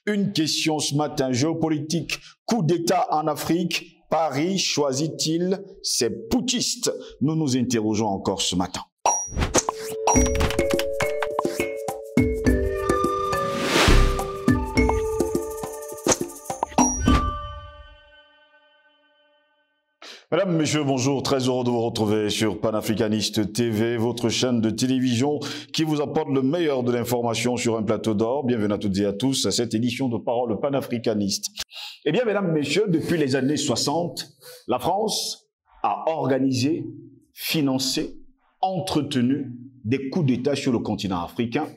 Une question ce matin, géopolitique, coup d'État en Afrique, Paris choisit-il ses putschistes? Nous nous interrogeons encore ce matin. Mesdames, Messieurs, bonjour, très heureux de vous retrouver sur Panafricaniste TV, votre chaîne de télévision qui vous apporte le meilleur de l'information sur un plateau d'or. Bienvenue à toutes et à tous à cette édition de Parole panafricaniste. Eh bien, Mesdames, Messieurs, depuis les années 60, la France a organisé, financé, entretenu des coups d'État sur le continent africain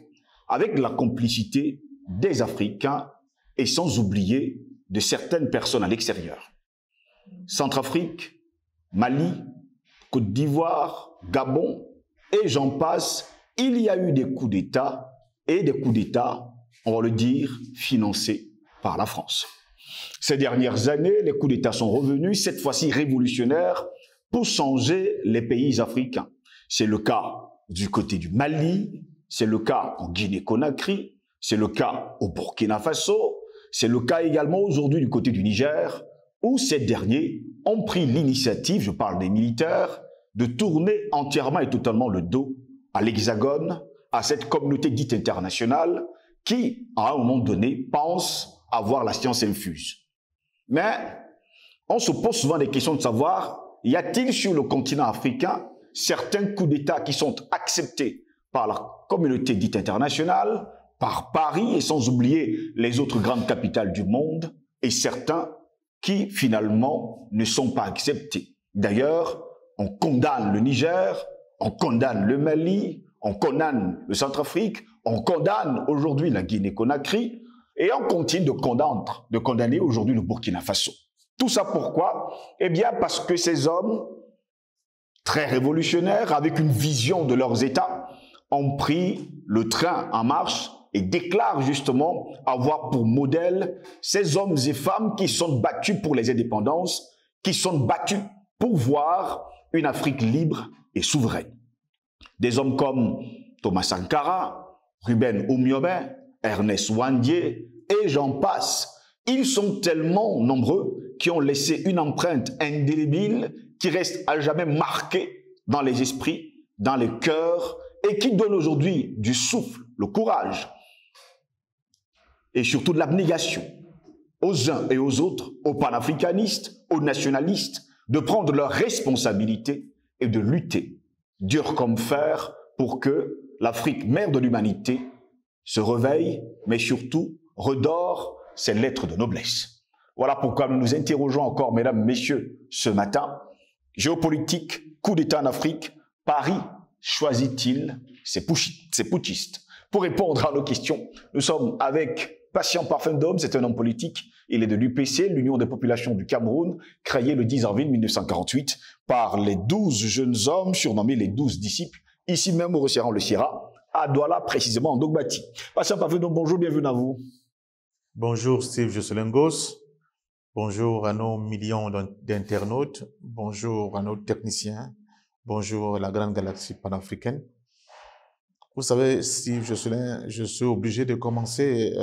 avec la complicité des Africains et sans oublier de certaines personnes à l'extérieur. Centrafrique, Mali, Côte d'Ivoire, Gabon, et j'en passe, il y a eu des coups d'État, et des coups d'État, on va le dire, financés par la France. Ces dernières années, les coups d'État sont revenus, cette fois-ci révolutionnaires, pour changer les pays africains. C'est le cas du côté du Mali, c'est le cas en Guinée-Conakry, c'est le cas au Burkina Faso, c'est le cas également aujourd'hui du côté du Niger, où ces derniers ont pris l'initiative, je parle des militaires, de tourner entièrement et totalement le dos à l'Hexagone, à cette communauté dite internationale qui, à un moment donné, pense avoir la science infuse. Mais on se pose souvent des questions de savoir, y a-t-il sur le continent africain certains coups d'État qui sont acceptés par la communauté dite internationale, par Paris et sans oublier les autres grandes capitales du monde, et certains qui finalement ne sont pas acceptés. D'ailleurs, on condamne le Niger, on condamne le Mali, on condamne le Centrafrique, on condamne aujourd'hui la Guinée-Conakry et on continue de condamner aujourd'hui le Burkina Faso. Tout ça pourquoi? Eh bien parce que ces hommes très révolutionnaires, avec une vision de leurs États, ont pris le train en marche et déclare justement avoir pour modèle ces hommes et femmes qui sont battus pour les indépendances, qui sont battus pour voir une Afrique libre et souveraine. Des hommes comme Thomas Sankara, Ruben Oumyobé, Ernest Ouandié et j'en passe. Ils sont tellement nombreux qui ont laissé une empreinte indélébile qui reste à jamais marquée dans les esprits, dans les cœurs et qui donne aujourd'hui du souffle, le courage et surtout de l'abnégation aux uns et aux autres, aux panafricanistes, aux nationalistes, de prendre leurs responsabilités et de lutter, dur comme fer, pour que l'Afrique, mère de l'humanité, se réveille, mais surtout redore ses lettres de noblesse. Voilà pourquoi nous nous interrogeons encore, mesdames, messieurs, ce matin. Géopolitique, coup d'État en Afrique, Paris choisit-il ses putschistes? Pour répondre à nos questions, nous sommes avec Patient Parfum-Dôme, c'est un homme politique. Il est de l'UPC, l'Union des populations du Cameroun, créé le 10 avril 1948 par les 12 jeunes hommes surnommés les 12 disciples, ici même au restaurant Le Sierra, à Douala, précisément en Dogbati. Patient Parfum-Dôme, bonjour, bienvenue à vous. Bonjour Steve Josselingos, bonjour à nos millions d'internautes, bonjour à nos techniciens, bonjour à la grande galaxie panafricaine. Vous savez, Steve Josselin, je suis obligé de commencer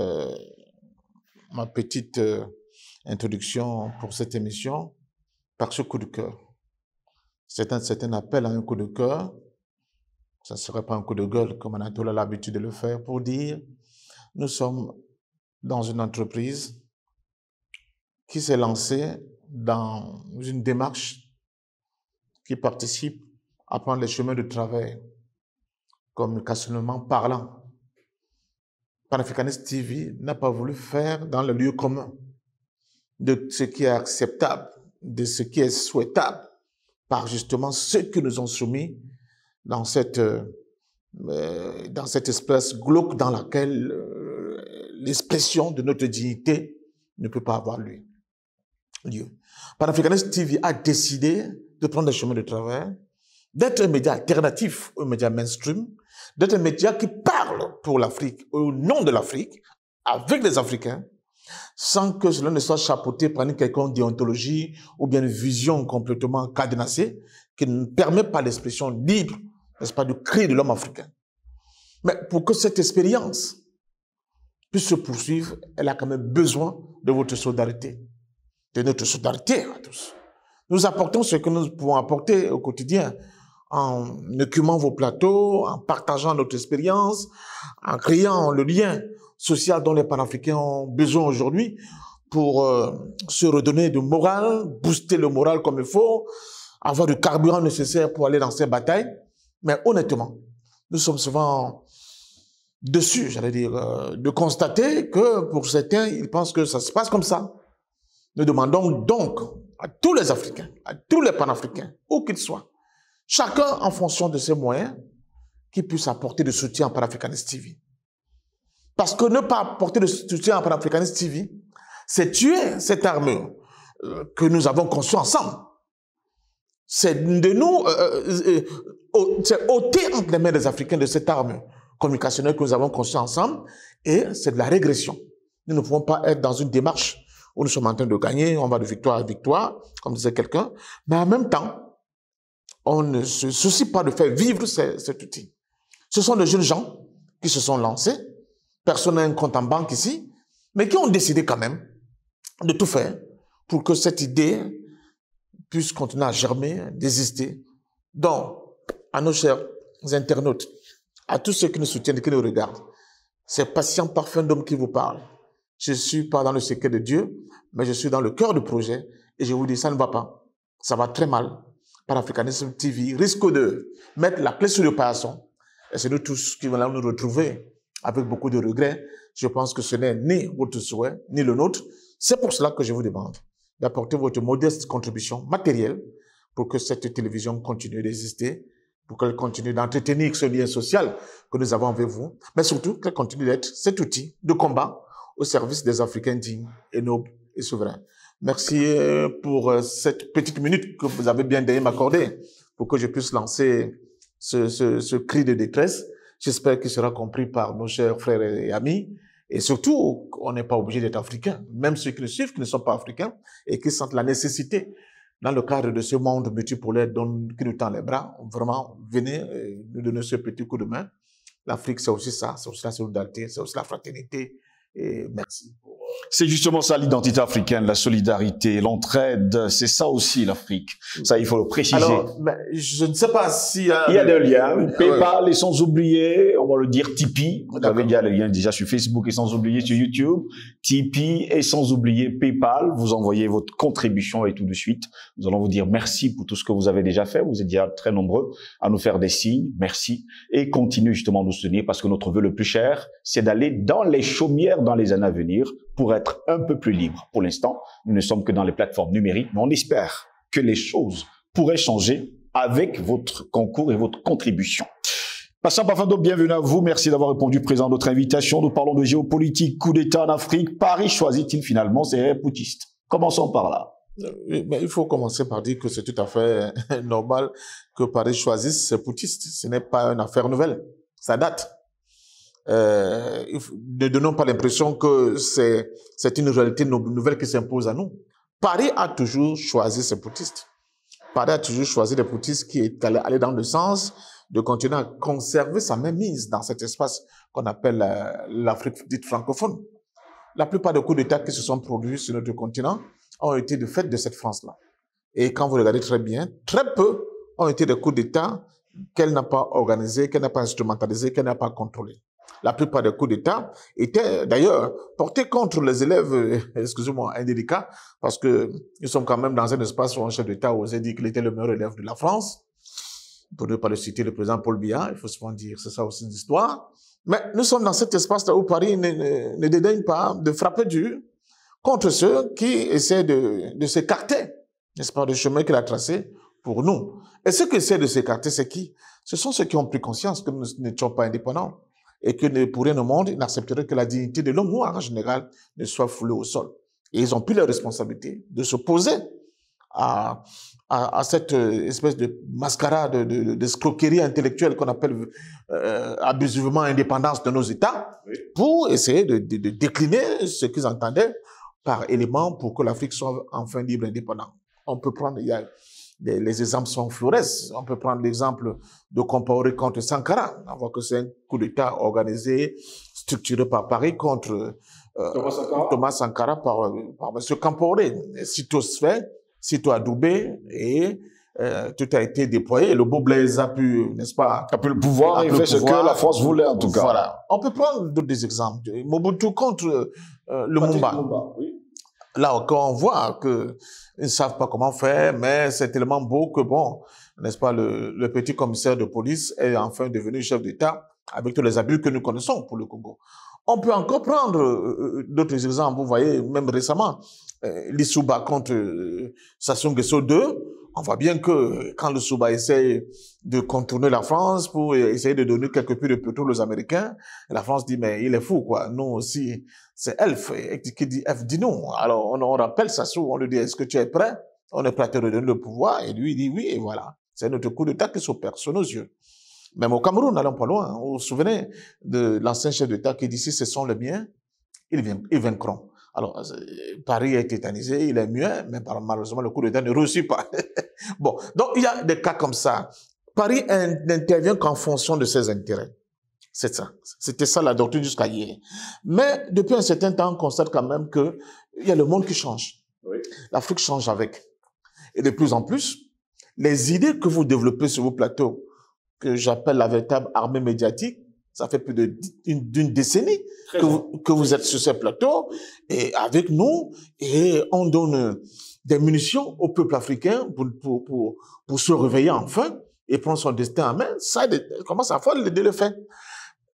ma petite introduction pour cette émission par ce coup de cœur. C'est un appel à un coup de cœur. Ça ne serait pas un coup de gueule comme Anatole a l'habitude de le faire pour dire nous sommes dans une entreprise qui s'est lancée dans une démarche qui participe à prendre les chemins de travail communicationnellement parlant. Panafricaniste TV n'a pas voulu faire dans le lieu commun de ce qui est acceptable, de ce qui est souhaitable par justement ceux qui nous ont soumis dans cette espèce glauque dans laquelle l'expression de notre dignité ne peut pas avoir lieu. Panafricaniste TV a décidé de prendre des chemins de travail, d'être un média alternatif au média mainstream, d'être un média qui parle pour l'Afrique, au nom de l'Afrique, avec les Africains, sans que cela ne soit chapeauté par une quelconque déontologie ou bien une vision complètement cadenassée qui ne permet pas l'expression libre, n'est-ce pas, du cri de l'homme africain. Mais pour que cette expérience puisse se poursuivre, elle a quand même besoin de votre solidarité, de notre solidarité à tous. Nous apportons ce que nous pouvons apporter au quotidien, en écumant vos plateaux, en partageant notre expérience, en créant le lien social dont les panafricains ont besoin aujourd'hui pour se redonner du moral, booster le moral comme il faut, avoir du carburant nécessaire pour aller dans ces batailles. Mais honnêtement, nous sommes souvent dessus, j'allais dire, de constater que pour certains, ils pensent que ça se passe comme ça. Nous demandons donc à tous les Africains, à tous les panafricains, où qu'ils soient, chacun en fonction de ses moyens, qui puisse apporter de soutien à Panafricanist TV. Parce que ne pas apporter de soutien à Panafricanist TV, c'est tuer cette armure que nous avons conçue ensemble. C'est de nous, c'est ôter entre les mains des Africains de cette armure communicationnelle que nous avons conçue ensemble, et c'est de la régression. Nous ne pouvons pas être dans une démarche où nous sommes en train de gagner, on va de victoire à victoire, comme disait quelqu'un, mais en même temps, on ne se soucie pas de faire vivre cet outil. Ce sont de jeunes gens qui se sont lancés, personne n'a un compte en banque ici, mais qui ont décidé quand même de tout faire pour que cette idée puisse continuer à germer, d'exister. Donc, à nos chers internautes, à tous ceux qui nous soutiennent et qui nous regardent, c'est Patient Parfum d'Homme qui vous parle. Je ne suis pas dans le secret de Dieu, mais je suis dans le cœur du projet, et je vous dis, ça ne va pas. Ça va très mal. Panafricanisme TV risque de mettre la clé sur le paillasson. Et c'est nous tous qui allons nous retrouver avec beaucoup de regrets. Je pense que ce n'est ni votre souhait, ni le nôtre. C'est pour cela que je vous demande d'apporter votre modeste contribution matérielle pour que cette télévision continue d'exister, pour qu'elle continue d'entretenir ce lien social que nous avons avec vous, mais surtout qu'elle continue d'être cet outil de combat au service des Africains dignes et nobles et souverains. Merci pour cette petite minute que vous avez bien daigné m'accorder pour que je puisse lancer ce cri de détresse. J'espère qu'il sera compris par nos chers frères et amis. Et surtout, on n'est pas obligé d'être africain. Même ceux qui nous suivent, qui ne sont pas africains et qui sentent la nécessité, dans le cadre de ce monde multipolaire qui nous tend les bras, vraiment, venez nous donner ce petit coup de main. L'Afrique, c'est aussi ça, c'est aussi la solidarité, c'est aussi la fraternité. Et merci. C'est justement ça l'identité africaine, la solidarité, l'entraide. C'est ça aussi l'Afrique. Ça, il faut le préciser. Alors, je ne sais pas s'il y a... Il y a des liens. PayPal et sans oublier, on va le dire Tipeee. Vous avez déjà les liens déjà sur Facebook et sans oublier sur YouTube. Tipeee et sans oublier PayPal. Vous envoyez votre contribution et tout de suite. Nous allons vous dire merci pour tout ce que vous avez déjà fait. Vous êtes déjà très nombreux à nous faire des signes. Merci. Et continuez justement à nous soutenir parce que notre vœu le plus cher, c'est d'aller dans les chaumières dans les années à venir pour être un peu plus libre. Pour l'instant, nous ne sommes que dans les plateformes numériques, mais on espère que les choses pourraient changer avec votre concours et votre contribution. Patient Parfum d'Homme, bienvenue à vous. Merci d'avoir répondu présent à notre invitation. Nous parlons de géopolitique, coup d'État en Afrique. Paris choisit-il finalement ses poutiste? Commençons par là. Mais il faut commencer par dire que c'est tout à fait normal que Paris choisisse ses poutistes. Ce n'est pas une affaire nouvelle. Ça date. Ne donnons pas l'impression que c'est une réalité nouvelle qui s'impose à nous. Paris a toujours choisi ses poutistes. Paris a toujours choisi des poutistes qui est allé dans le sens de continuer à conserver sa mainmise dans cet espace qu'on appelle l'Afrique dite francophone. La plupart des coups d'État qui se sont produits sur notre continent ont été de fait de cette France-là. Et quand vous regardez très bien, très peu ont été des coups d'État qu'elle n'a pas organisés, qu'elle n'a pas instrumentalisés, qu'elle n'a pas contrôlés. La plupart des coups d'État étaient d'ailleurs portés contre les élèves, excusez-moi, indélicats, parce que nous sommes quand même dans un espace où un chef d'État osait dire qu'il était le meilleur élève de la France. Pour ne pas le citer, le président Paul Biya, il faut souvent dire, c'est ça aussi une histoire. Mais nous sommes dans cet espace-là où Paris ne dédaigne pas de frapper dur contre ceux qui essaient de s'écarter, n'est-ce pas, du chemin qu'il a tracé pour nous. Et ceux qui essaient de s'écarter, c'est qui? Ce sont ceux qui ont pris conscience que nous n'étions pas indépendants et que pour rien au monde, ils n'accepteraient que la dignité de l'homme noir en général ne soit foulée au sol. Et ils ont pris la responsabilité de s'opposer à cette espèce de mascarade d'escroquerie intellectuelle qu'on appelle abusivement indépendance de nos États, pour essayer de décliner ce qu'ils entendaient par élément pour que l'Afrique soit enfin libre et indépendante. On peut prendre, les exemples sont fluorescents. On peut prendre l'exemple de Compaoré contre Sankara. On voit que c'est un coup d'État organisé, structuré par Paris contre Thomas Sankara par M. Camporé. Sitôt fait, sitôt adoubé, et tout a été déployé. Et le beau Blaise a pu, n'est-ce pas, a pu le pouvoir, il fait ce que la France voulait en tout cas. Voilà. On peut prendre d'autres exemples. Mobutu contre le Mumba. Oui. Là, quand on voit qu'ils ne savent pas comment faire, mais c'est tellement beau que, bon, n'est-ce pas, le petit commissaire de police est enfin devenu chef d'État avec tous les abus que nous connaissons pour le Congo. On peut encore prendre d'autres exemples. Vous voyez, même récemment, l'Issouba contre Sassou Nguesso II. On voit bien que quand le Souba essaie de contourner la France pour essayer de donner quelques puits de pétrole aux Américains, la France dit, mais il est fou, quoi. Nous aussi, c'est Elf qui dit F, dit non. Alors, on rappelle Sassou, on lui dit, est-ce que tu es prêt? On est prêt à te redonner le pouvoir. Et lui, il dit oui, et voilà. C'est notre coup d'État qui s'opère sous nos yeux. Même au Cameroun, n'allons pas loin. Vous vous souvenez de l'ancien chef d'État qui dit, si ce sont les miens, ils vaincront. Alors, Paris est tétanisé, il est muet, mais malheureusement, le coup d'État ne réussit pas. Bon, donc il y a des cas comme ça. Paris n'intervient qu'en fonction de ses intérêts. C'est ça. C'était ça la doctrine jusqu'à hier. Mais depuis un certain temps, on constate quand même qu'il y a le monde qui change. Oui. L'Afrique change avec. Et de plus en plus, les idées que vous développez sur vos plateaux, que j'appelle la véritable armée médiatique, ça fait plus d'une décennie que vous êtes sur ces plateaux et avec nous, et on donne des munitions au peuple africain pour se réveiller enfin et prendre son destin en main. Ça commence à faire le fait.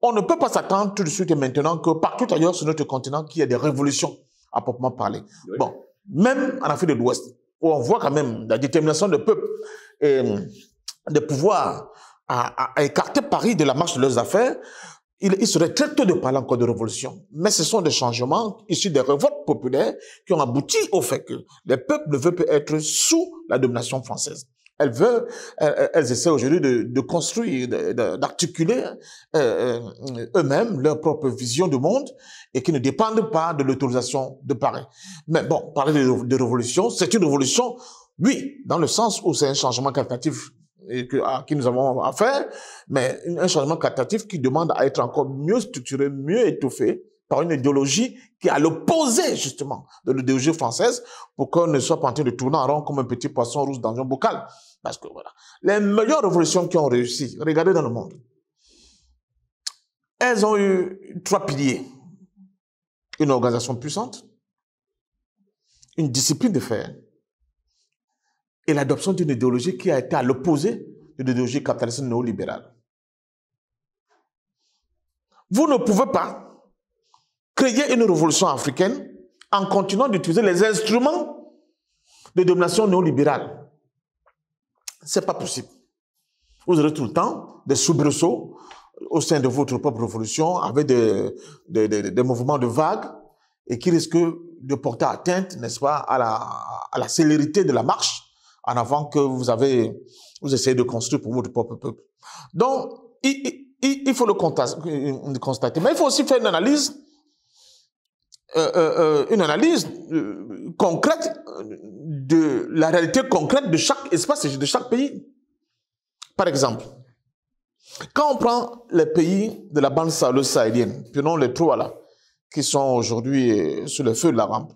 On ne peut pas s'attendre tout de suite et maintenant que partout ailleurs sur notre continent qu'il y ait des révolutions à proprement parler. Oui. Bon, même en Afrique de l'Ouest, où on voit quand même la détermination du peuple et de pouvoir à écarter Paris de la marche de leurs affaires, il serait très tôt de parler encore de révolution. Mais ce sont des changements issus des révoltes populaires qui ont abouti au fait que les peuples ne veulent plus être sous la domination française. Elles essaient aujourd'hui de construire, d'articuler eux-mêmes leur propre vision du monde et qui ne dépendent pas de l'autorisation de Paris. Mais bon, parler de révolution, c'est une révolution, oui, dans le sens où c'est un changement qualitatif à qui nous avons affaire, mais un changement qualitatif qui demande à être encore mieux structuré, mieux étoffé par une idéologie qui est à l'opposé, justement, de l'idéologie française, pour qu'on ne soit pas en train de tourner en rond comme un petit poisson rouge dans un bocal. Parce que voilà, les meilleures révolutions qui ont réussi, regardez dans le monde, elles ont eu 3 piliers. Une organisation puissante, une discipline de fer, et l'adoption d'une idéologie qui a été à l'opposé de l'idéologie capitaliste néolibérale. Vous ne pouvez pas créer une révolution africaine en continuant d'utiliser les instruments de domination néolibérale. C'est pas possible. Vous aurez tout le temps des soubresauts au sein de votre propre révolution avec des mouvements de vagues et qui risquent de porter atteinte, n'est-ce pas, à la célérité de la marche en avant que vous essayez de construire pour votre propre peuple. Donc, il faut le constater. Mais il faut aussi faire une analyse concrète de la réalité concrète de chaque espace et de chaque pays. Par exemple, quand on prend les pays de la bande sahélienne, prenons les 3 là, qui sont aujourd'hui sous le feu de la rampe,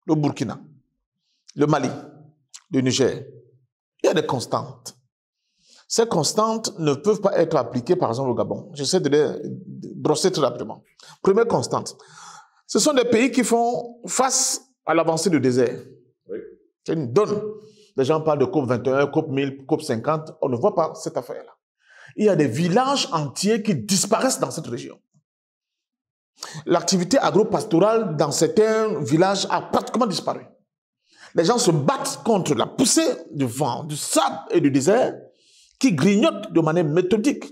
le Burkina, le Mali, le Niger, il y a des constantes. Ces constantes ne peuvent pas être appliquées, par exemple, au Gabon. J'essaie de les brosser très rapidement. Première constante. Ce sont des pays qui font face à l'avancée du désert. Oui. C'est une donne. Les gens parlent de COP 21, COP 1000, COP 50. On ne voit pas cette affaire-là. Il y a des villages entiers qui disparaissent dans cette région. L'activité agro-pastorale dans certains villages a pratiquement disparu. Les gens se battent contre la poussée du vent, du sable et du désert qui grignotent de manière méthodique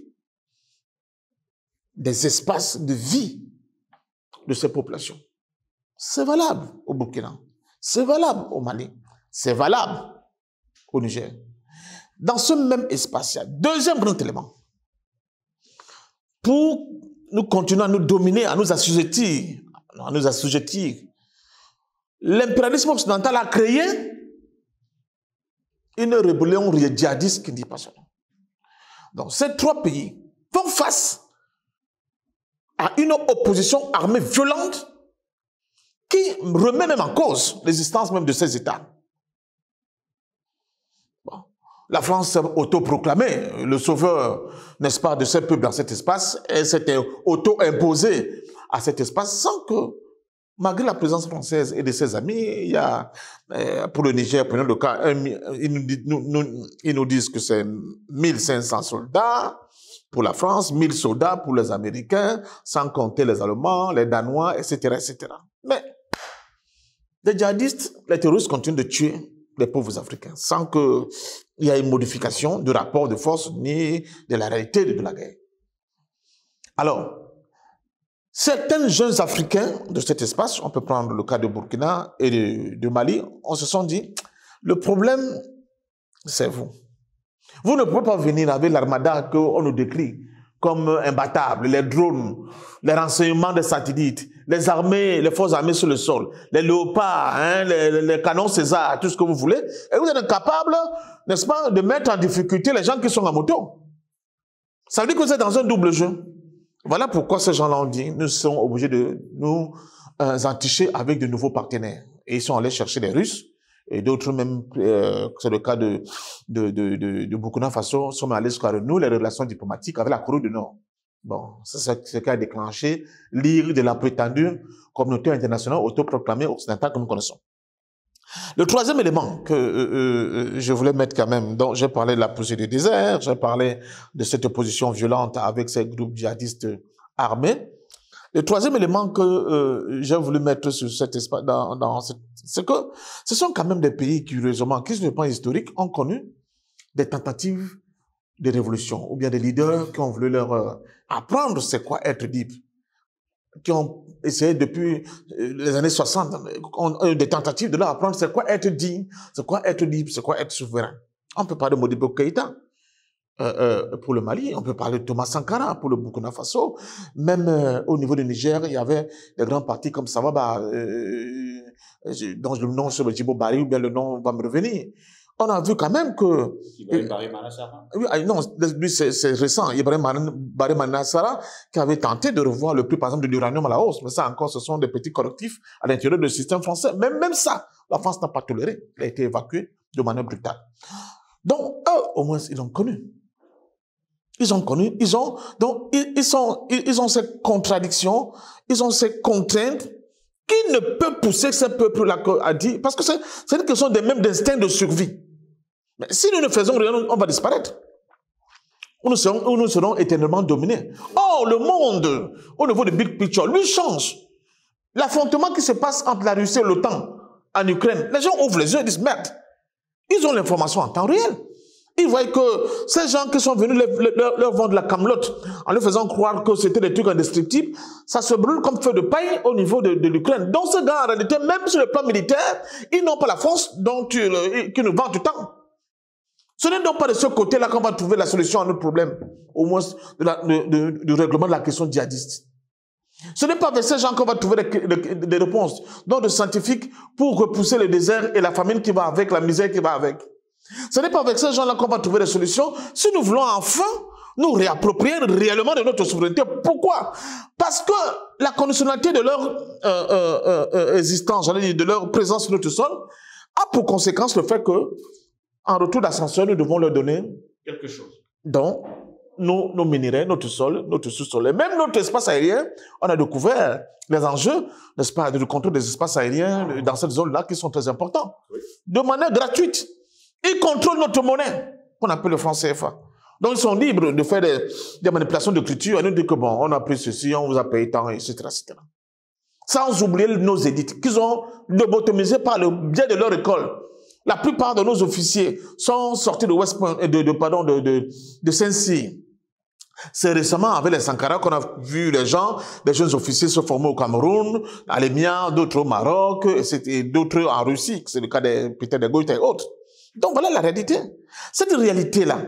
des espaces de vie de ces populations. C'est valable au Burkina, c'est valable au Mali, c'est valable au Niger. Dans ce même espace, il y a deuxième grand élément. Pour nous continuer à nous dominer, à nous assujettir, l'impérialisme occidental a créé une rébellion djihadiste qui ne dit pas son nom. Donc, ces 3 pays font face à une opposition armée violente qui remet même en cause l'existence même de ces États. Bon. La France s'est autoproclamée le sauveur, n'est-ce pas, de ces peuples dans cet espace. Elle s'était auto-imposée à cet espace sans que, malgré la présence française et de ses amis, il y a, pour le Niger, prenons le cas, ils nous disent que c'est 1500 soldats pour la France, 1000 soldats pour les Américains, sans compter les Allemands, les Danois, etc., etc. Mais les djihadistes, les terroristes continuent de tuer les pauvres Africains sans qu'il y ait une modification du rapport de force ni de la réalité de la guerre. Alors, certains jeunes Africains de cet espace, on peut prendre le cas de Burkina et de Mali, on se sont dit, le problème, c'est vous. Vous ne pouvez pas venir avec l'armada qu'on nous décrit comme imbattable, les drones, les renseignements des satellites, les armées, les forces armées sur le sol, les léopards, hein, les canons César, tout ce que vous voulez, et vous êtes incapable, n'est-ce pas, de mettre en difficulté les gens qui sont en moto. Ça veut dire que vous êtes dans un double jeu. Voilà pourquoi ces gens-là ont dit, nous sommes obligés de nous enticher avec de nouveaux partenaires. Et ils sont allés chercher les Russes, et d'autres même, c'est le cas de Burkina Faso, sont allés renouer les relations diplomatiques avec la Corée du Nord. Bon, c'est ce qui a déclenché l'ire de la prétendue communauté internationale autoproclamée occidentale que nous connaissons. Le troisième élément que je voulais mettre quand même, donc j'ai parlé de la poussée du désert, j'ai parlé de cette opposition violente avec ces groupes djihadistes armés. Le troisième élément que j'ai voulu mettre sur cet espace, c'est que ce sont quand même des pays qui, curieusement, qui sur le plan historique, ont connu des tentatives de révolution, ou bien des leaders qui ont voulu leur apprendre c'est quoi être libre, qui ont essayé depuis les années 60, ont eu des tentatives de leur apprendre c'est quoi être digne, c'est quoi être libre, c'est quoi être souverain. On peut parler de Modibo Keïta pour le Mali, on peut parler de Thomas Sankara pour le Burkina Faso, même au niveau du Niger, il y avait des grands partis comme Sababa, dont le nom sur le Djibo Bari, ou bien le nom va me revenir. On a vu quand même que... Ibrahim Bari Manassara. Oui, non, lui c'est récent. Ibrahim Bari Manassara qui avait tenté de revoir le prix, par exemple, de l'uranium à la hausse. Mais ça encore, ce sont des petits correctifs à l'intérieur du système français. Même ça, la France n'a pas toléré. Il a été évacué de manière brutale. Donc, eux, au moins, ils l'ont connu. Ils ont connu, ils ont ces contradictions, ils ont ces contraintes qui ne peuvent pousser ce peuple-là à dire, parce que c'est une question même d'instinct de survie. Mais si nous ne faisons rien, on va disparaître. Nous serons éternellement dominés. Or, le monde, au niveau de Big Picture, lui change. L'affrontement qui se passe entre la Russie et l'OTAN en Ukraine, les gens ouvrent les yeux et disent, merde, ils ont l'information en temps réel. Ils voient que ces gens qui sont venus leur vendre la camelote en leur faisant croire que c'était des trucs indestructibles, ça se brûle comme feu de paille au niveau de l'Ukraine. Donc ces gars, en réalité, même sur le plan militaire, ils n'ont pas la force qui nous vend du temps. Ce n'est donc pas de ce côté-là qu'on va trouver la solution à notre problème, au moins du règlement de la question djihadiste. Ce n'est pas avec ces gens qu'on va trouver des réponses, donc de scientifiques pour repousser le désert et la famine qui va avec, la misère qui va avec. Ce n'est pas avec ces gens-là qu'on va trouver des solutions si nous voulons enfin nous réapproprier réellement de notre souveraineté. Pourquoi? Parce que la conditionnalité de leur existence, j'allais dire de leur présence sur notre sol, a pour conséquence le fait que, en retour d'ascenseur, nous devons leur donner quelque chose. Donc, nos minéraux, notre sol, notre sous-sol, et même notre espace aérien, on a découvert les enjeux, n'est-ce pas, du contrôle des espaces aériens dans cette zone-là qui sont très importants. Oui. De manière gratuite. Ils contrôlent notre monnaie, qu'on appelle le franc CFA. Donc, ils sont libres de faire des manipulations de culture et nous dire que bon, on a pris ceci, on vous a payé tant, etc., etc. Sans oublier nos élites, qu'ils ont lobotomisés par le biais de leur école. La plupart de nos officiers sont sortis de West Point, de Saint-Cyr. C'est récemment avec les Sankara qu'on a vu les jeunes officiers se former au Cameroun, à l'Émia, d'autres au Maroc, et d'autres en Russie. C'est le cas de Peter de Goïta et autres. Donc voilà la réalité. Cette réalité-là,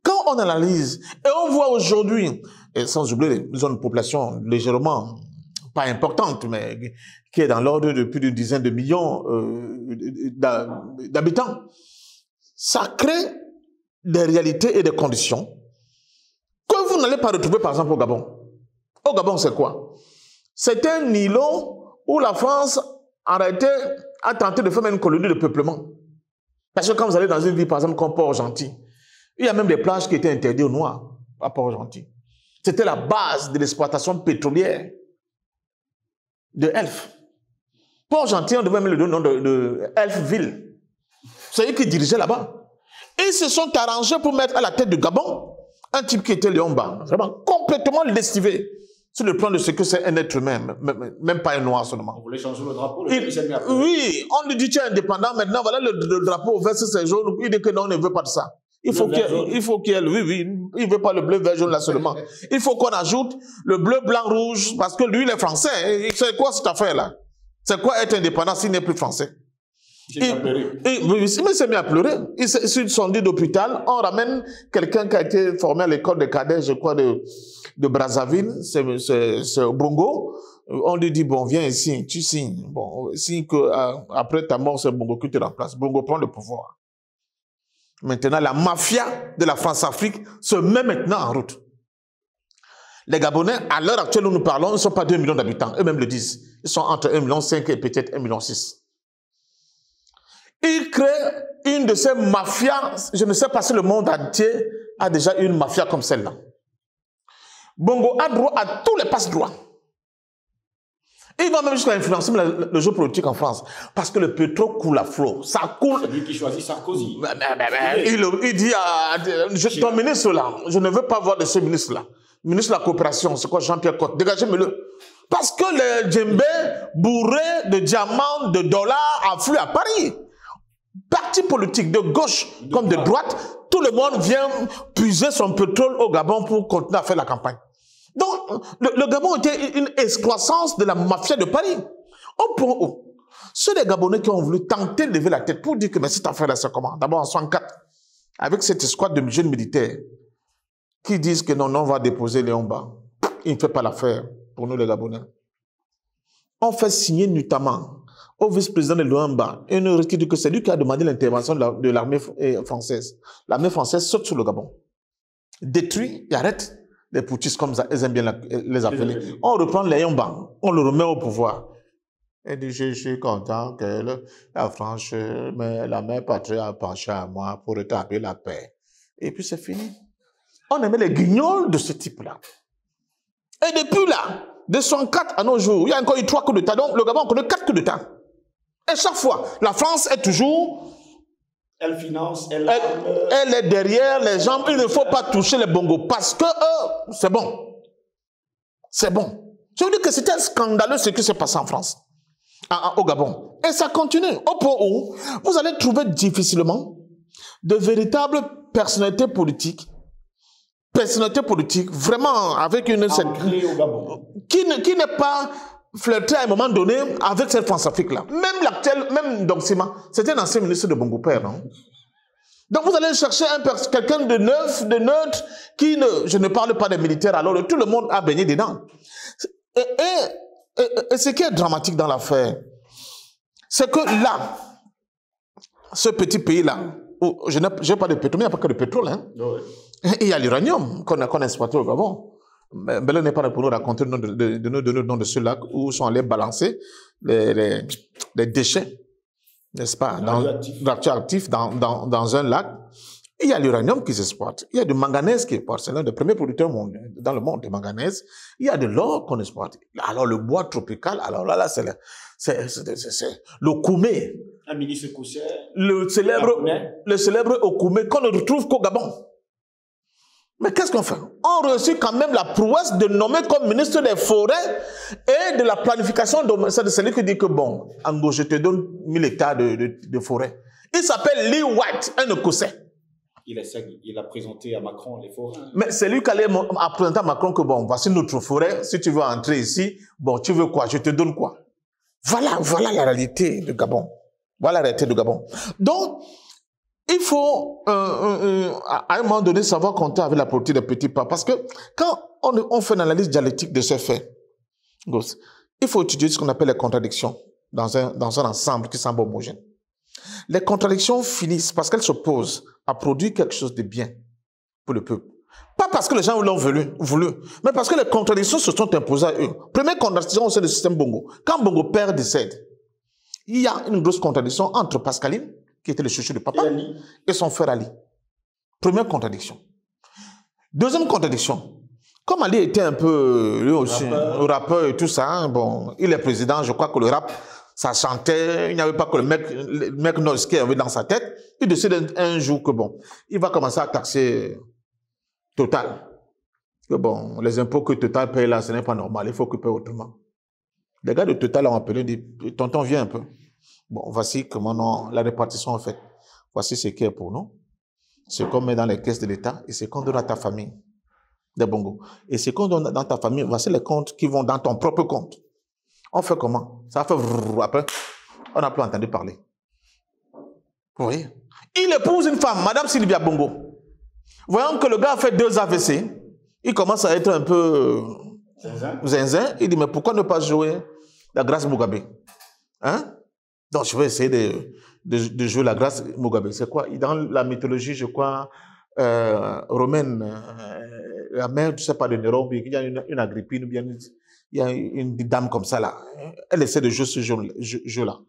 quand on analyse, et on voit aujourd'hui, et sans oublier les zones de population légèrement, pas importante, mais qui est dans l'ordre de plus d'une dizaine de millions d'habitants, ça crée des réalités et des conditions que vous n'allez pas retrouver par exemple au Gabon. Au Gabon, c'est quoi? C'est un îlot où la France, en réalité, a tenté de faire une colonie de peuplement. Parce que quand vous allez dans une ville, par exemple, comme Port-Gentil, il y a même des plages qui étaient interdites aux Noirs à Port-Gentil. C'était la base de l'exploitation pétrolière de Elf. Port-Gentil, on devait même le nom de Elfville. C'est eux qui dirigeaient là-bas. Ils se sont arrangés pour mettre à la tête du Gabon un type qui était Léon Mba, vraiment complètement lestivé sur le plan de ce que c'est un être humain, même pas un noir seulement. Vous voulez changer le drapeau? Oui, on lui dit tu es indépendant, maintenant voilà le drapeau vert, c'est jaune, il dit que non, on ne veut pas de ça. Il faut qu'il y ait, oui, il ne veut pas le bleu, vert, jaune là seulement. Il faut qu'on ajoute le bleu, blanc, rouge, parce que lui, il est français. C'est quoi cette affaire-là? C'est quoi être indépendant s'il n'est plus français? Il s'est mis à pleurer. Sur une sondée d'hôpital, on ramène quelqu'un qui a été formé à l'école de cadets, je crois, de Brazzaville, c'est Bongo. On lui dit, bon, viens ici, tu signes. Bon, signe que après ta mort, c'est Bongo qui te remplace. Bongo prend le pouvoir. Maintenant, la mafia de la France-Afrique se met maintenant en route. Les Gabonais, à l'heure actuelle où nous parlons, ils ne sont pas 2 millions d'habitants. Eux-mêmes le disent. Ils sont entre 1,5 million et peut-être 1,6 million. Ils créent une de ces mafias. Je ne sais pas si le monde entier a déjà une mafia comme celle-là. Bongo a droit à tous les passe-droits. Il va même jusqu'à influencer le jeu politique en France. Parce que le pétrole coule à flot. Ça coule. C'est lui qui choisit Sarkozy. Il dit à ton ministre là, je ne veux pas voir de ce ministre-là. Ministre de la coopération, c'est quoi Jean-Pierre Cotte? Dégagez-le. Parce que les djembés bourrés de diamants, de dollars affluent à Paris. Parti politique de gauche comme de droite, tout le monde vient puiser son pétrole au Gabon pour continuer à faire la campagne. Donc, le Gabon était une excroissance de la mafia de Paris. Au point où, ceux des Gabonais qui ont voulu tenter de lever la tête pour dire que mais cette affaire-là, c'est comment? D'abord en 1964, avec cette escouade de jeunes militaires qui disent que non, on va déposer Léon Mba. Il ne fait pas l'affaire pour nous les Gabonais. On fait signer notamment au vice-président de Léon Mba une note qui dit que c'est lui qui a demandé l'intervention de l'armée française. L'armée française saute sur le Gabon, détruit et arrête les putschistes comme ils aiment bien les appeler. On reprend Léon Mba, on le remet au pouvoir. Il dit, je suis content que la France, la mère patrie a penché à moi pour rétablir la paix. Et puis c'est fini. On aimait les guignols de ce type-là. Et depuis là, de 104 à nos jours, il y a encore eu 3 coups d'État. Donc le Gabon connaît 4 coups d'État. Et chaque fois, la France est toujours... Elle finance, elle est derrière les jambes. Il ne faut pas toucher les bongos parce que c'est bon. C'est bon. Je veux dire que c'était scandaleux ce qui s'est passé en France, au Gabon. Et ça continue. Au point où vous allez trouver difficilement de véritables personnalités politiques vraiment avec une... ancrée au Gabon. Qui n'est pas flirté à un moment donné avec cette France-Afrique-là. Même l'actuel, même Doxima, c'était un ancien ministre de Bongo Père, non? Donc vous allez chercher quelqu'un de neuf, de neutre, qui ne... Je ne parle pas des militaires, alors tout le monde a baigné dedans. Et ce qui est dramatique dans l'affaire, c'est que là, ce petit pays-là, je n'ai pas de pétrole, mais il n'y a pas que de pétrole, hein? Oui. Il y a l'uranium qu'on exploite au Gabon. Mais là n'est pas là pour nous raconter le nom de ce lac où sont allés balancer les déchets, n'est-ce pas, radioactifs dans un lac. Il y a l'uranium qui s'exploite. Il y a du manganèse qui est exploité. C'est l'un des premiers producteurs dans le monde de manganèse. Il y a de l'or qu'on exploite. Alors le bois tropical, alors là c'est le koumé. Un ministre Kousser. Le célèbre Okoumé qu'on ne retrouve qu'au Gabon. Mais qu'est-ce qu'on fait? On réussit quand même la prouesse de nommer comme ministre des Forêts et de la planification. C'est celui qui dit que bon, Ango, je te donne 1000 hectares de forêt. Il s'appelle Lee White, un Écossais. Il a présenté à Macron les forêts. Mais c'est lui qui allait présenter à Macron que bon, voici notre forêt. Si tu veux entrer ici, bon, tu veux quoi? Je te donne quoi? Voilà la réalité du Gabon. Voilà la réalité du Gabon. Donc, il faut, à un moment donné, savoir compter avec la politique des petits pas. Parce que quand on fait une analyse dialectique de ces faits, il faut étudier ce qu'on appelle les contradictions dans un ensemble qui semble homogène. Les contradictions finissent parce qu'elles s'opposent à produire quelque chose de bien pour le peuple. Pas parce que les gens l'ont voulu, mais parce que les contradictions se sont imposées à eux. Première contradiction au sein du système Bongo. Quand Bongo père décède, il y a une grosse contradiction entre Pascaline, qui était le chouchou de papa, et son frère Ali. Première contradiction. Deuxième contradiction. Comme Ali était un peu, lui aussi, rappeur et tout ça, hein, bon, il est président, je crois que le rap, ça chantait, il n'y avait pas que le mec noise qui avait dans sa tête. Il décide un jour que bon, il va commencer à taxer Total. Que bon, les impôts que Total paye là, ce n'est pas normal, il faut qu'il paye autrement. Les gars de Total ont appelé, dit, tonton, viens un peu. Bon, voici comment la répartition est faite. Voici ce qui est pour nous. Ce qu'on met dans les caisses de l'État et ce qu'on donne à ta famille. Des bongos. Et ce qu'on donne dans ta famille, voici les comptes qui vont dans ton propre compte. On fait comment? Ça fait après, on n'a plus entendu parler. Vous voyez? Il épouse une femme, Madame Sylvia Bongo. Voyant que le gars a fait 2 AVC, il commence à être un peu zinzin. Il dit, mais pourquoi ne pas jouer la grâce Mugabe? Hein? Donc, je vais essayer de jouer la grâce Mugabe. C'est quoi? Dans la mythologie, je crois, romaine, la mère, je ne sais pas, de Néron, il y a une Agrippine, ou bien il y a une dame comme ça, là. Elle essaie de jouer ce jeu-là.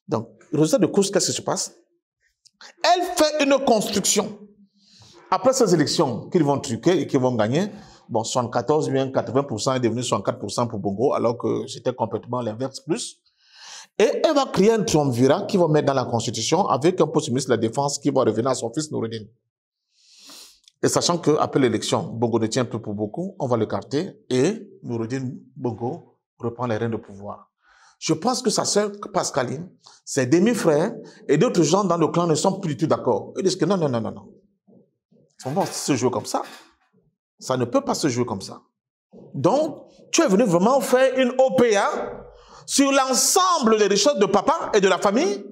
Donc, résultat de course, qu'est-ce qui se passe? Elle fait une construction. Après ces élections qu'ils vont truquer et qu'ils vont gagner, bon, 74 bien 80% est devenu 64% pour Bongo, alors que c'était complètement l'inverse plus. Et elle va créer un triumvirat qui va mettre dans la Constitution avec un poste de ministre de la Défense qui va revenir à son fils Noureddin. Et sachant qu'après l'élection, Bongo ne tient plus pour beaucoup, on va l'écarter et Noureddin Bongo reprend les rênes de pouvoir. Je pense que sa sœur Pascaline, ses demi-frères et d'autres gens dans le clan ne sont plus du tout d'accord. Ils disent que non. Ça ne peut pas se jouer comme ça. Ça ne peut pas se jouer comme ça. Donc, tu es venu vraiment faire une OPA sur l'ensemble des richesses de papa et de la famille,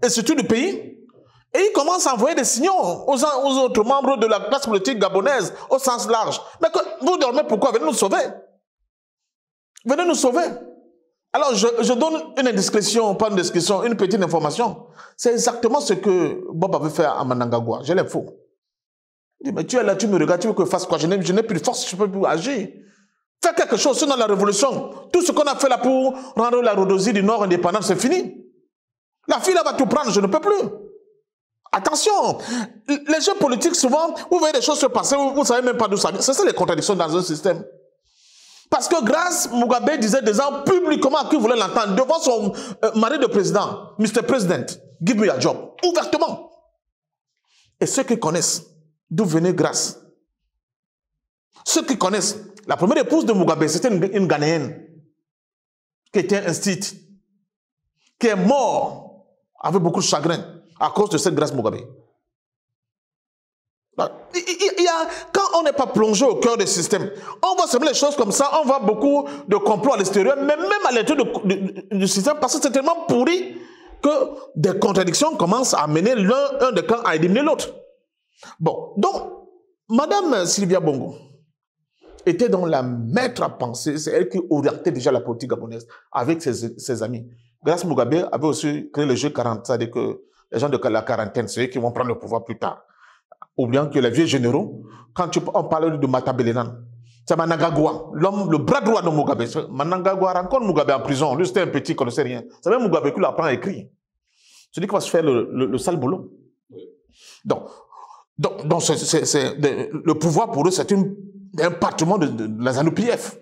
et surtout du pays. Et il commence à envoyer des signaux aux autres membres de la classe politique gabonaise, au sens large. Mais que vous dormez, pourquoi? Venez nous sauver. Venez nous sauver. Alors, je donne une indiscrétion, pas une discrétion, une petite information. C'est exactement ce que Bob avait fait à Manangagwa. Je l'ai faux. Il dit, mais tu es là, tu me regardes, tu veux que je fasse quoi? Je n'ai plus de force, je ne peux plus agir. Fais quelque chose, sinon la révolution. Tout ce qu'on a fait là pour rendre la Rhodésie du Nord indépendante, c'est fini. La fille là va tout prendre, je ne peux plus. Attention, les jeux politiques, souvent, vous voyez des choses se passer, vous ne savez même pas d'où ça vient. C'est ça les contradictions dans un système. Parce que grâce, Mugabe disait déjà publiquement qu'il voulait l'entendre devant son mari de président, Mr. President, give me a job, ouvertement. Et ceux qui connaissent d'où venait grâce, ceux qui connaissent, la première épouse de Mugabe, c'était une Ghanéenne qui était instite, qui est morte avec beaucoup de chagrin à cause de cette grâce Mugabe. Quand on n'est pas plongé au cœur du système, on voit seulement les choses comme ça, on voit beaucoup de complots à l'extérieur, mais même à l'intérieur du système, parce que c'est tellement pourri que des contradictions commencent à amener un des camps à éliminer l'autre. Bon, donc, Madame Sylvia Bongo était dans la maître à penser, c'est elle qui orientait déjà la politique gabonaise avec ses amis. Grâce Mugabe avait aussi créé le jeu 40, c'est-à-dire que les gens de la quarantaine, c'est eux qui vont prendre le pouvoir plus tard. Oubliant que les vieux généraux, quand on parle de Mata Belenan, c'est Manangagwa, l'homme, le bras droit de Mugabe. Manangagwa rencontre Mugabe en prison, lui c'était un petit qui ne connaissait rien. C'est même Mugabe qui l'apprend à écrire. C'est lui qui va se faire le sale boulot. Donc le pouvoir pour eux, c'est un patrimoine de la ZANU-PF.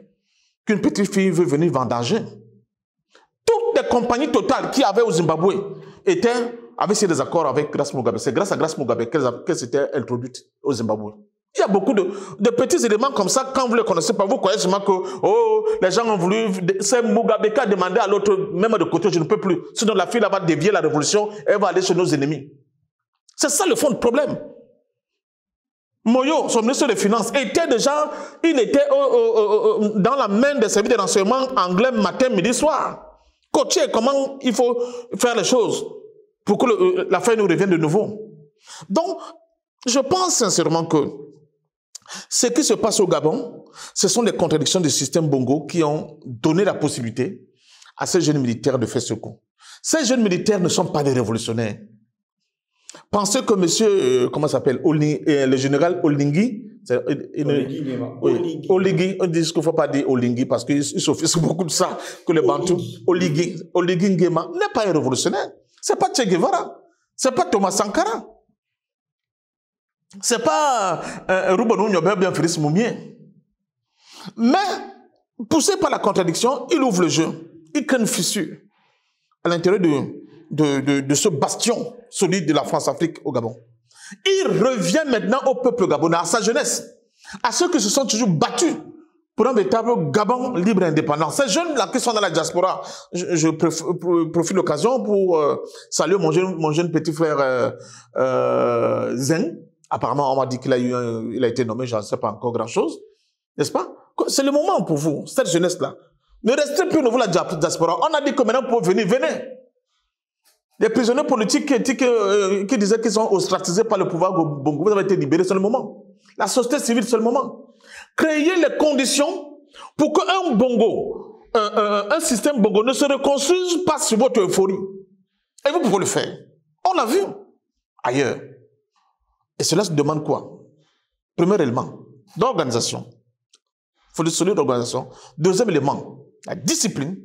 Qu'une petite fille veut venir vendanger. Toutes les compagnies totales qu'il y avait au Zimbabwe avaient signé des accords avec Grace Mugabe. C'est grâce à Grace Mugabe qu'elle s'était introduite au Zimbabwe. Il y a beaucoup de petits éléments comme ça, quand vous ne les connaissez pas, vous croyez seulement que les gens ont voulu, c'est Mugabe qui a demandé à l'autre, même de côté, je ne peux plus. Sinon la fille va dévier la révolution, elle va aller chez nos ennemis. C'est ça le fond du problème. Moyo, son ministre des Finances, il était dans la main des services de renseignement anglais matin, midi, soir. Coaché comment il faut faire les choses pour que l'affaire nous revienne de nouveau. Donc, je pense sincèrement que ce qui se passe au Gabon, ce sont les contradictions du système Bongo qui ont donné la possibilité à ces jeunes militaires de faire ce coup. Ces jeunes militaires ne sont pas des révolutionnaires. Pensez que monsieur, comment s'appelle, le général Oligui, Oligui, on dit qu'il ne faut pas dire Oligui parce qu'il s'offusque beaucoup de ça, que les Bantous, Oligui Nguema n'est pas un révolutionnaire. C'est pas Che Guevara, c'est pas Thomas Sankara, c'est pas Ruben Nyobé bien Félix Moumien. Mais, poussé par la contradiction, il ouvre le jeu, il crée une fissure à l'intérieur de ce bastion solide de la France-Afrique au Gabon. Il revient maintenant au peuple gabonais, à sa jeunesse, à ceux qui se sont toujours battus pour un véritable Gabon libre et indépendant. Ces jeunes-là qui sont dans la diaspora, je profite de l'occasion pour saluer mon jeune petit frère Zen. Apparemment, on m'a dit qu'il a été nommé, je ne sais pas encore grand-chose. N'est-ce pas? C'est le moment pour vous, cette jeunesse-là. Ne restez plus nouveau la diaspora. On a dit que maintenant, pour venir, venez. Les prisonniers politiques qui disaient qu'ils sont ostracisés par le pouvoir Bongo, vous avez été libérés, c'est le moment. La société civile, c'est le moment. Créez les conditions pour qu'un Bongo, un système Bongo ne se reconstruise pas sur votre euphorie. Et vous pouvez le faire. On l'a vu ailleurs. Et cela se demande quoi? Premier élément, d'organisation. Il faut le solide d'organisation. Deuxième élément, la discipline.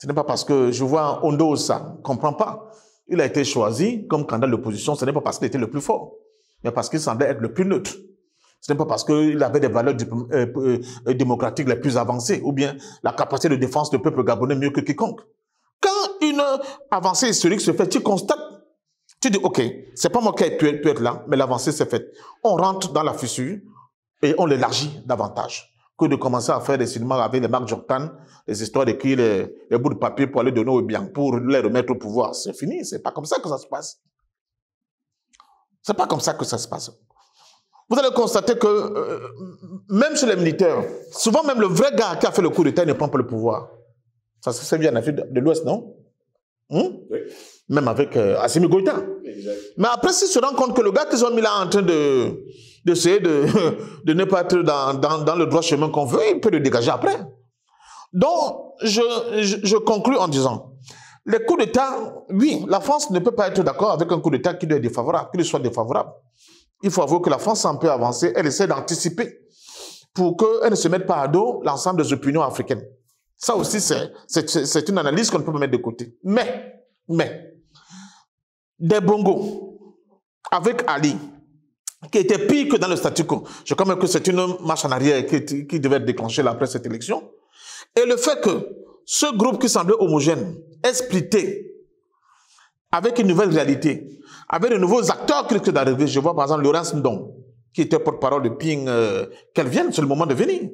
Ce n'est pas parce que je vois Ondo ça, ne comprend pas. Il a été choisi comme candidat de l'opposition, ce n'est pas parce qu'il était le plus fort, mais parce qu'il semblait être le plus neutre. Ce n'est pas parce qu'il avait des valeurs démocratiques les plus avancées, ou bien la capacité de défense du peuple gabonais mieux que quiconque. Quand une avancée historique se fait, tu constates, tu dis, ok, c'est pas moi qui peux être là, mais l'avancée s'est faite. On rentre dans la fissure et on l'élargit davantage que de commencer à faire des cinémas avec les Marc Jordan, les histoires d'écrire les bouts de papier pour aller donner aux Biens, pour les remettre au pouvoir. C'est fini, c'est pas comme ça que ça se passe. C'est pas comme ça que ça se passe. Vous allez constater que, même chez les militaires, souvent même le vrai gars qui a fait le coup d'État ne prend pas le pouvoir. Ça se fait bien en Afrique de l'Ouest, non? Oui. Même avec Assimi Goïta. Exact. Mais après, s'ils se rendent compte que le gars qu'ils ont mis là en train d'essayer de ne pas être dans le droit chemin qu'on veut, il peut le dégager après. Donc, je conclus en disant, les coups d'État, oui, la France ne peut pas être d'accord avec un coup d'État qui lui est défavorable, qu'il soit défavorable. Il faut avouer que la France en peut avancer, elle essaie d'anticiper pour qu'elle ne se mette pas à dos l'ensemble des opinions africaines. Ça aussi, c'est une analyse qu'on ne peut pas mettre de côté. Mais, des Bongo, avec Ali, qui était pire que dans le statu quo. Je crois même que c'est une marche en arrière qui devait être déclenchée là après cette élection. Et le fait que ce groupe qui semblait homogène est splitté avec une nouvelle réalité, avec de nouveaux acteurs qui risquent d'arriver. Je vois par exemple Laurence Ndong, qui était porte-parole de Ping, qu'elle vienne, c'est le moment de venir.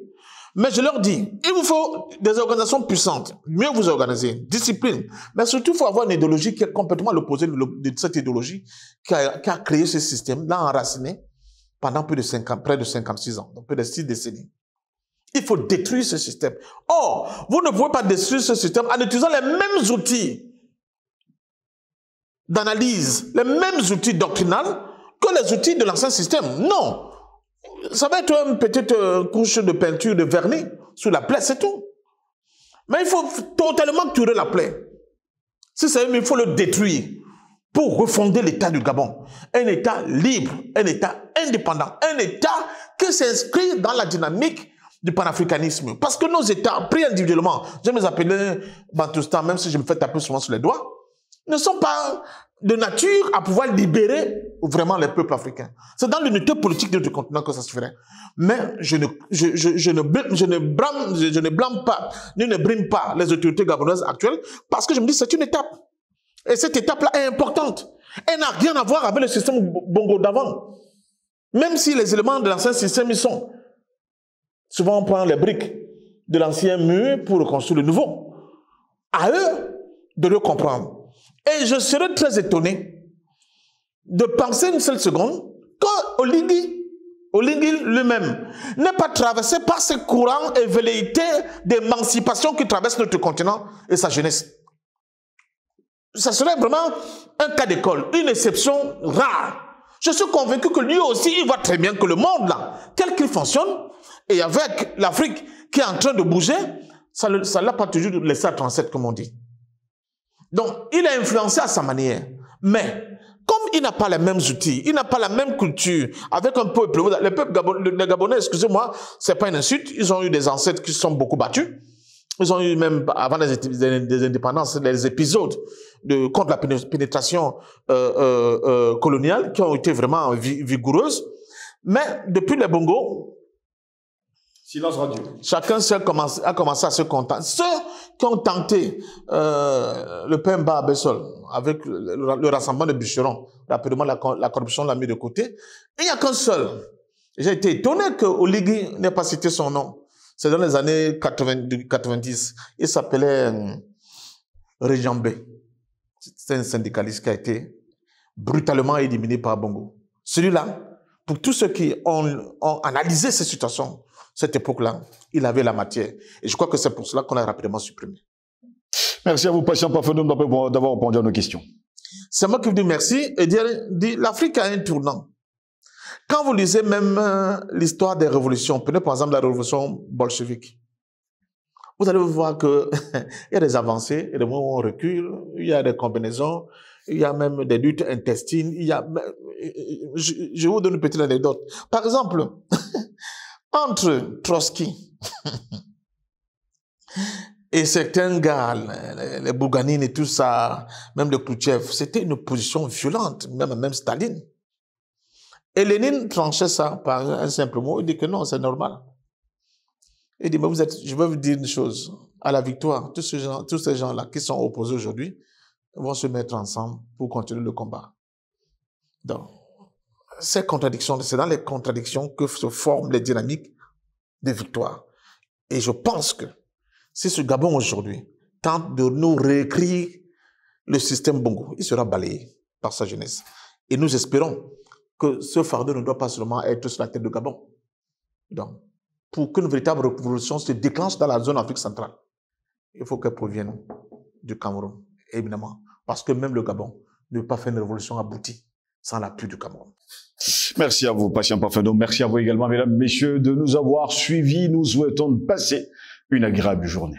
Mais je leur dis, il vous faut des organisations puissantes, mieux vous organiser, discipline, mais surtout il faut avoir une idéologie qui est complètement l'opposé de cette idéologie qui a créé ce système, l'a enraciné pendant près de 56 ans, donc près de 6 décennies. Il faut détruire ce système. Or, vous ne pouvez pas détruire ce système en utilisant les mêmes outils d'analyse, les mêmes outils doctrinaux que les outils de l'ancien système. Non. Ça va être une petite couche de peinture, de vernis sur la plaie, c'est tout. Mais il faut totalement tuer la plaie. Si c'est il faut le détruire pour refonder l'État du Gabon. Un État libre, un État indépendant, un État qui s'inscrit dans la dynamique du panafricanisme. Parce que nos États, pris individuellement, je vais les appeler Bantoustan, même si je me fais taper souvent sur les doigts, ne sont pas de nature à pouvoir libérer vraiment les peuples africains. C'est dans l'unité politique de notre continent que ça se ferait. Mais je ne blâme pas, ni ne brime pas les autorités gabonaises actuelles, parce que je me dis que c'est une étape. Et cette étape-là est importante. Elle n'a rien à voir avec le système Bongo d'avant. Même si les éléments de l'ancien système y sont. Souvent on prend les briques de l'ancien mur pour reconstruire le nouveau. À eux de le comprendre. Et je serais très étonné de penser une seule seconde qu'Oligui lui-même n'est pas traversé par ces courants et velléités d'émancipation qui traversent notre continent et sa jeunesse. Ça serait vraiment un cas d'école, une exception rare. Je suis convaincu que lui aussi, il voit très bien que le monde là, tel qu'il fonctionne, et avec l'Afrique qui est en train de bouger, ça ne l'a pas toujours laissé à 37 comme on dit. Donc, il a influencé à sa manière. Mais, quand comme il n'a pas les mêmes outils, il n'a pas la même culture, avec un peuple, les Gabonais, excusez-moi, c'est pas une insulte, ils ont eu des ancêtres qui se sont beaucoup battus. Ils ont eu même, avant des indépendances, des épisodes contre la pénétration coloniale qui ont été vraiment vigoureuses. Mais depuis les Bongo, silence radio. Chacun seul a commencé à se contenter. Ceux qui ont tenté le Pemba à Bessol, avec le rassemblement de bûcherons, rapidement la corruption l'a mis de côté. Il n'y a qu'un seul. J'ai été étonné que Oligui n'ait pas cité son nom. C'est dans les années 90. Il s'appelait Rejambé. C'est un syndicaliste qui a été brutalement éliminé par Bongo. Celui-là, pour tous ceux qui ont analysé cette situation, cette époque-là, il avait la matière. Et je crois que c'est pour cela qu'on a rapidement supprimé. Merci à vous, patient Parfenoum, d'avoir répondu à nos questions. C'est moi qui vous dis merci et dire l'Afrique a un tournant. Quand vous lisez même l'histoire des révolutions, prenez par exemple la révolution bolchevique, vous allez voir qu'il y a des avancées, il y a des moments où on recule, il y a des combinaisons, il y a même des luttes intestines. Je vous donne une petite anecdote. Par exemple, entre Trotsky et certains gars, les Bouganine et tout ça, même le Khrouchtchev, c'était une opposition violente, même Staline. Et Lénine tranchait ça par un simple mot. Il dit que non, c'est normal. Il dit, mais je vais vous dire une chose. À la victoire, tous ces gens-là qui sont opposés aujourd'hui vont se mettre ensemble pour continuer le combat. Donc, ces contradictions, c'est dans les contradictions que se forment les dynamiques de victoire. Et je pense que si ce Gabon aujourd'hui tente de nous réécrire le système Bongo, il sera balayé par sa jeunesse. Et nous espérons que ce fardeau ne doit pas seulement être sur la tête de Gabon. Donc, pour qu'une véritable révolution se déclenche dans la zone Afrique centrale, il faut qu'elle provienne du Cameroun, évidemment. Parce que même le Gabon ne peut pas faire une révolution aboutie sans l'appui du Cameroun. Merci à vous, patient Parfenoum. Merci à vous également, mesdames, messieurs, de nous avoir suivis. Nous souhaitons passer une agréable journée.